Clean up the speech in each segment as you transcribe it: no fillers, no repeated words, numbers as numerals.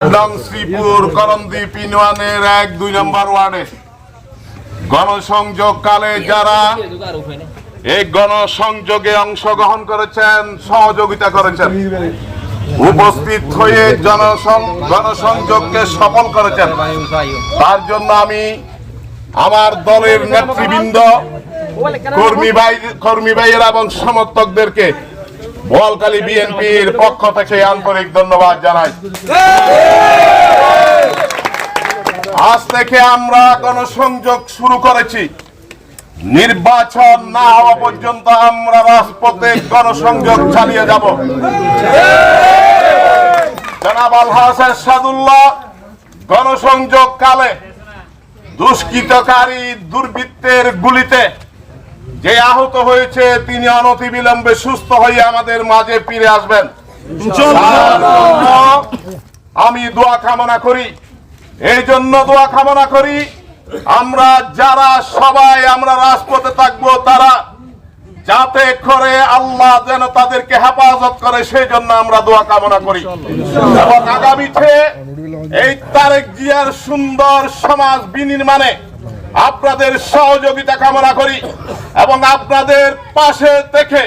শ্রীপুর করণদ্বীপ ইউনিয়নের 1-2 নম্বর ওয়ার্ডে গণসংযোগকালে যারা এই গণসংযোগে অংশগ্রহণ করেছেন, সহযোগিতা করেছেন, উপস্থিত হয়ে গণসংযোগকে সফল করেছেন, তার জন্য আমি আমার দলের নেতৃবৃন্দ, কর্মী ভাইয়েরা এবং সমর্থকদেরকে বোয়ালখালী বিএনপির পক্ষ থেকে আন্তরিক ধন্যবাদ জানাই। আজ থেকে আমরা গণসংযোগ শুরু করেছি। নির্বাচন না হওয়া পর্যন্ত আমরা রাজপথে গণসংযোগ চালিয়ে যাব। জনাব আলহাজ এরশাদুল্লাহ গণসংযোগ কালে দুষ্কৃতকারী দুর্বৃত্তের গুলিতে যে আহত হয়েছে, তিনি অনতিবিলম্বে সুস্থ হয়ে আমাদের মাঝে ফিরে আসবেন। আমি দোয়া কামনা করি। এই জন্য দোয়া কামনা করি আমরা যারা সবাই আমরা রাজপথে থাকবো, তারা যাতে করে আল্লাহ যেন তাদেরকে হেফাজত করে, সেই জন্য আমরা দোয়া কামনা করি। এবং আগামীতে এই তারেক জিয়ার সুন্দর সমাজ বিনির্মাণে আপনাদের সহযোগিতা কামনা করি এবং আপনাদের পাশে থেকে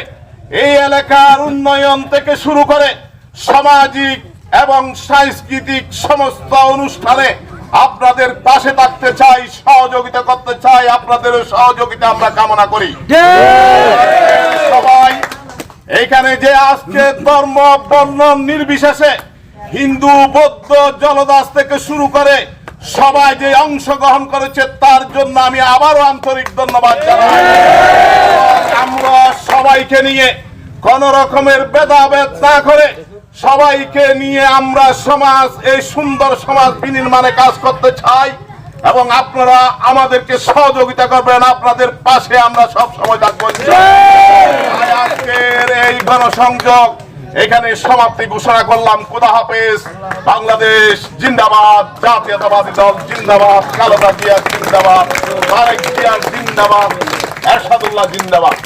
এই এলাকার উন্নয়ন থেকে শুরু করে সামাজিক এবং সাংস্কৃতিক সমস্ত অনুষ্ঠানে আপনাদের পাশে থাকতে চাই, সহযোগিতা করতে চাই। আপনাদের সহযোগিতা আমরা কামনা করি। সবাই এখানে যে আজকে ধর্ম বর্ণ নির্বিশেষে হিন্দু, বৌদ্ধ, জলদাস থেকে শুরু করে সবাই যে অংশগ্রহণ করেছে, তার জন্য আমি আবারও আন্তরিক ধন্যবাদ জানাই। আমরা সবাইকে নিয়ে কোন রকমের ভেদাভেদ না করে সবাইকে নিয়ে আমরা এই সুন্দর সমাজ বিনির্মাণে কাজ করতে চাই এবং আপনারা আমাদেরকে সহযোগিতা করবেন। আপনাদের পাশে আমরা সব সময় থাকবো। আজকের এই গণসংযোগ এখানে সমাপ্তি ঘোষণা করলাম। খোদা হাফেজ। বাংলাদেশ জিন্দাবাদ, জাতীয়তাবাদী দল জিন্দাবাদ, খালেদা জিয়া জিন্দাবাদ, তারেক জিয়া জিন্দাবাদ, এরশাদুল্লাহ জিন্দাবাদ।